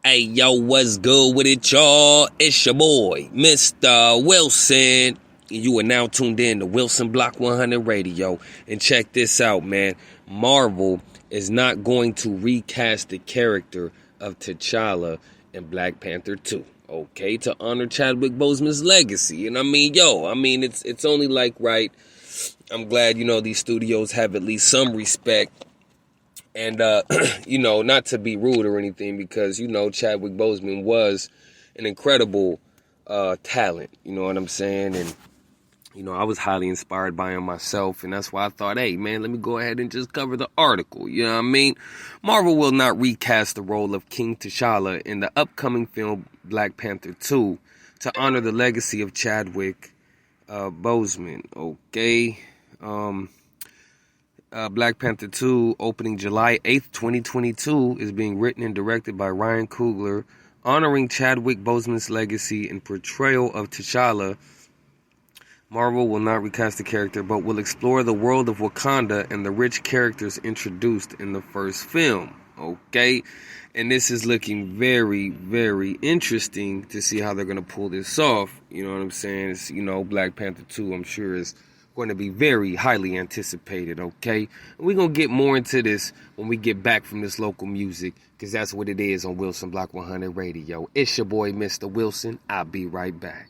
Hey, yo, what's good with it, y'all? It's your boy, Mistah Wilson. You are now tuned in to Wilson Block 100 Radio. And check this out, man. Marvel is not going to recast the character of T'Challa in Black Panther 2. Okay, to honor Chadwick Boseman's legacy. And it's only like right. I'm glad, these studios have at least some respect. And, not to be rude or anything, because, Chadwick Boseman was an incredible talent, you know what I'm saying? And, I was highly inspired by him myself, and that's why I thought, hey, man, let me go ahead and just cover the article, you know what I mean? Marvel will not recast the role of King T'Challa in the upcoming film Black Panther 2 to honor the legacy of Chadwick Boseman, okay? Black Panther 2, opening July 8th, 2022, is being written and directed by Ryan Coogler, honoring Chadwick Boseman's legacy and portrayal of T'Challa. Marvel will not recast the character, but will explore the world of Wakanda and the rich characters introduced in the first film. Okay? And this is looking very, very interesting to see how they're going to pull this off. You know what I'm saying? It's, Black Panther 2, I'm sure, is going to be very highly anticipated, okay? And we're going to get more into this when we get back from this local music, because that's what it is on Wilson Block 100 Radio. It's your boy, Mistah Wilson. I'll be right back.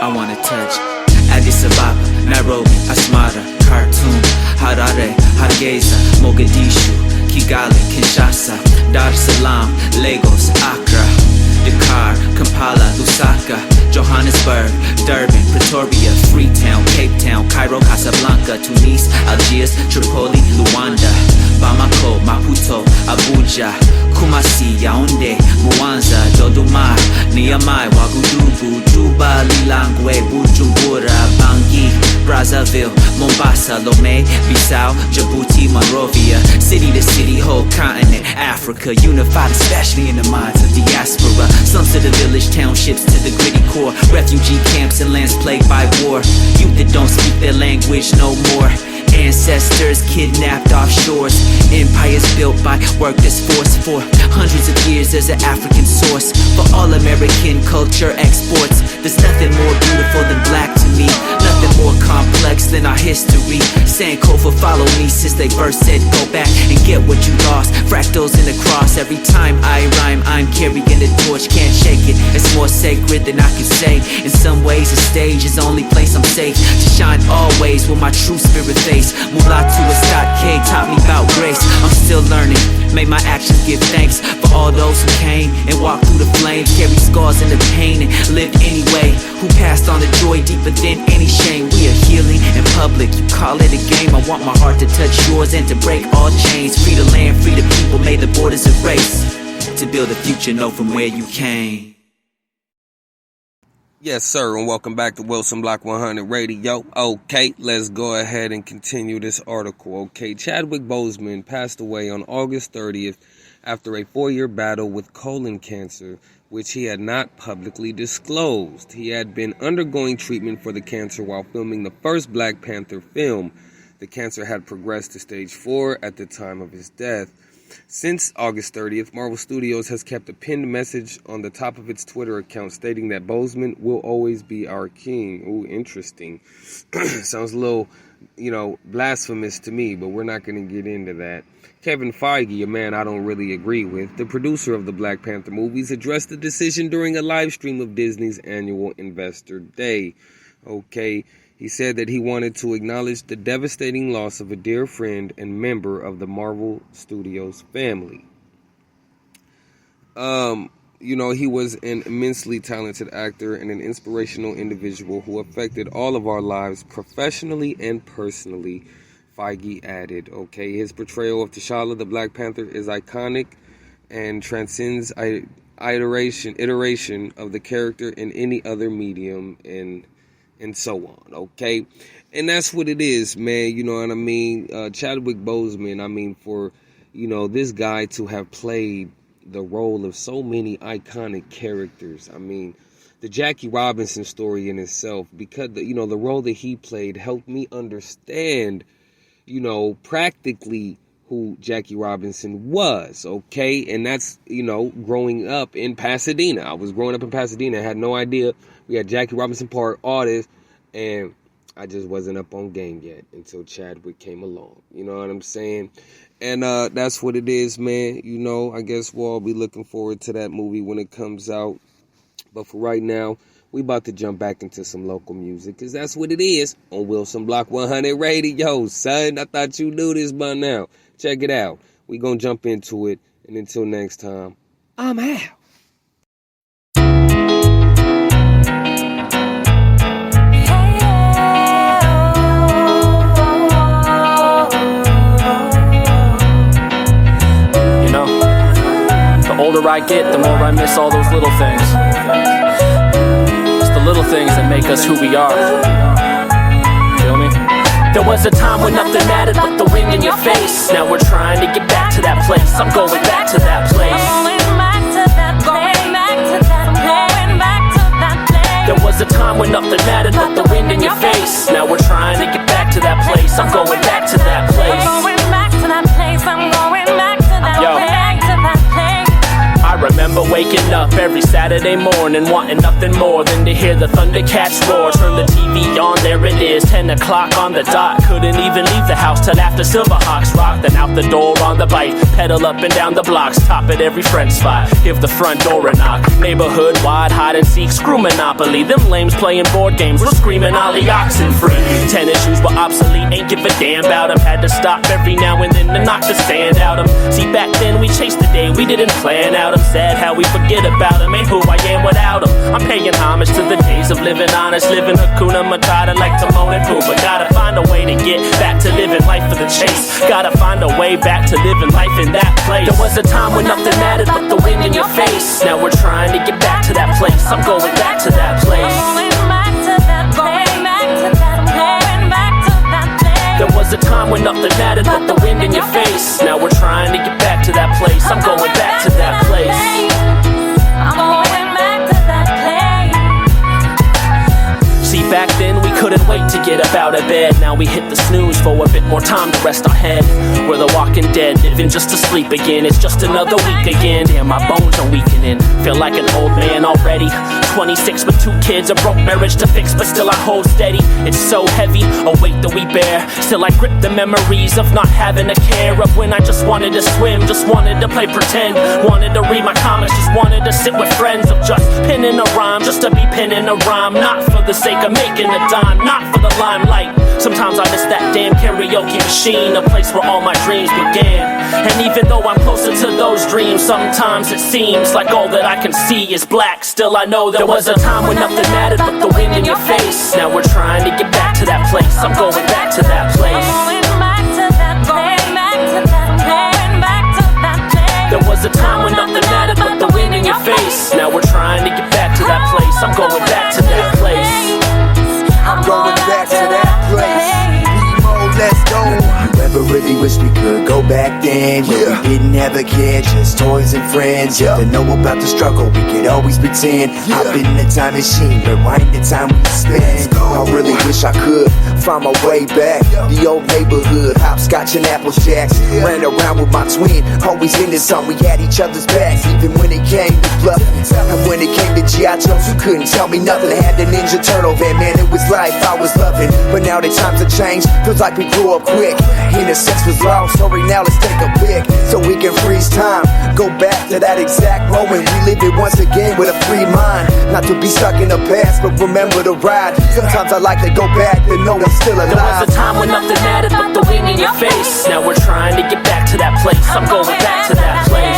I want to touch Addis Ababa, Nairobi, Asmara, Khartoum, Harare, Hargeisa, Mogadishu, Kigali, Kinshasa, Dar es Salaam, Lagos, Accra, Dakar, Kampala, Lusaka, Johannesburg, Durban, Pretoria, Freetown, Cape Town, Cairo, Casablanca, Tunis, Algiers, Tripoli, Luanda, Bamako, Maputo, Abuja, Kumasi, Yaounde, Mwanza, Dodoma, Niamey, Ouagadougou, Juba, Lilongwe, Bujumbura, Bangui, Brazzaville, Mombasa, Lomé, Bissau, Djibouti, Monrovia, city to city, whole continent, Africa, unified especially in the minds of diaspora, slums to the village, townships to the gritty core, refugee camps and lands plagued by war, youth that don't speak their language no more, ancestors kidnapped off shores, empires built by work that's forced for hundreds of years as an African source for all American culture exports. There's nothing more beautiful than black to me, nothing more complex than our history. Sankofa follow me since they first said go back and get what you lost. Fractals in the cross, every time I rhyme I'm carrying the torch, can't shake it. It's more sacred than I can say. In some ways the stage is the only place I'm safe to shine always with my true spirit face. Mulatu Estat K taught me about grace. I'm still learning, may my actions give thanks for all those who came and walked through the flames, carried scars and the pain and lived anyway, who passed on the joy deeper than any shame. We are healing in public, you call it a game. I want my heart to touch yours and to break all chains. Free the land, free the people, may the borders erase, to build a future, know from where you came. Yes, sir, and welcome back to Wilson Block 100 Radio. Okay, let's go ahead and continue this article. Okay, Chadwick Boseman passed away on August 30th after a 4-year battle with colon cancer, which he had not publicly disclosed. He had been undergoing treatment for the cancer while filming the first Black Panther film. The cancer had progressed to stage 4 at the time of his death. Since August 30th, Marvel Studios has kept a pinned message on the top of its Twitter account stating that Boseman will always be our king. Ooh, interesting. Sounds a little, blasphemous to me, but we're not going to get into that. Kevin Feige, a man I don't really agree with, the producer of the Black Panther movies, addressed the decision during a live stream of Disney's annual Investor Day. Okay. He said that he wanted to acknowledge the devastating loss of a dear friend and member of the Marvel Studios family. He was an immensely talented actor and an inspirational individual who affected all of our lives professionally and personally, Feige added. Okay, his portrayal of T'Challa, the Black Panther, is iconic and transcends iteration of the character in any other medium and so on, okay? And that's what it is, man, you know what I mean? Chadwick Boseman, for, this guy to have played the role of so many iconic characters. I mean, the Jackie Robinson story in itself, because the role that he played helped me understand, practically who Jackie Robinson was, okay? And that's, growing up in Pasadena. I was growing up in Pasadena. I had no idea. We had Jackie Robinson Park, all this, and I just wasn't up on game yet until Chadwick came along. You know what I'm saying? And that's what it is, man. I guess we'll all be looking forward to that movie when it comes out. But for right now, we about to jump back into some local music, because that's what it is on Wilson Block 100 Radio, son. I thought you knew this by now. Check it out. We gonna jump into it. And until next time, I'm out. The older I get, the more I miss all those little things. It's the little things that make us who we are. Feel me? There was a time when nothing mattered but the wind in your face. Now we're trying to get back to that place. I'm going back to that place. There was a time when nothing mattered but the wind in your face. Now we're trying to get back to that place. I'm going back to that place. I remember waking up every Saturday morning, wanting nothing more than to hear the Thundercats roar. Turn the TV on, there it is, 10 o'clock on the dot. Couldn't even leave the house till after Silverhawks rock. Then out the door on the bike, pedal up and down the blocks, top at every friend spot, give the front door a knock. Neighborhood wide, hide and seek, screw Monopoly. Them lames playing board games, we're screaming Ollie Oxen free. Tennis shoes were obsolete, ain't give a damn about them. Had to stop every now and then to knock the sand out them. See, back then we chased the day, we didn't plan out them. Sad how we forget about them, ain't who I am without them. I'm paying homage to the days of living honest, living Hakuna Matata like Timon and Pumbaa. Gotta find a way to get back to living life for the chase. Gotta find a way back to living life in that place. There was a time when nothing mattered but the wind in your face. Now we're trying to get back to that place. I'm going back to that place. There was a time when nothing mattered but the wind in your face. Now we're trying to get back to that place. I'm going back to that place. I'm going back to that place. See, back then we couldn't wait to get up out of bed. Now we hit the snooze for a bit more time to rest our head. We're the walking dead, living just to sleep again. It's just another week again. Damn, my bones are weakening. Feel like an old man already. 26 with 2 kids, a broke marriage to fix, but still I hold steady. It's so heavy, a weight that we bear. Still I grip the memories of not having a care of when I just wanted to swim, just wanted to play pretend, wanted to read my comics, just wanted to sit with friends. Of just pinning a rhyme, just to be pinning a rhyme, not for the sake of making a dime, not for the limelight. Sometimes I miss that damn karaoke machine, a place where all my dreams began. And even though I'm closer to those dreams, sometimes it seems like all that I can see is black. Still I know there was a time when nothing mattered but the wind in your face. Now we're trying to get back to that place. I'm going back to that place. There was a time when nothing mattered but the wind in your face. Now we're trying to get back to that place. I'm going back to that place. I'm going back to that place. Let's go. You ever really wish we could go back then? Yeah. We didn't have a care, just toys and friends. Yeah. To know about the struggle, we could always pretend. Yeah. I've been in a time machine, rewind the time we spent. I really wish I could find my way back. The old neighborhood, hopscotch and apple jacks. Ran around with my twin, always into something. We had each other's backs, even when it came to bluffing. And when it came to G.I. Joes, you couldn't tell me nothing. I had the Ninja Turtle van, man, it was life I was loving. But now the times have changed, feels like we grew up quick. Innocence was lost, so right now let's take a pic so we can freeze time. Go back to that exact moment. We live it once again with a free mind. Not to be stuck in the past, but remember the ride. Sometimes I like to go back to know I'm still alive. There was a time when nothing mattered but the wind in your face. Now we're trying to get back to that place. I'm going back to that place.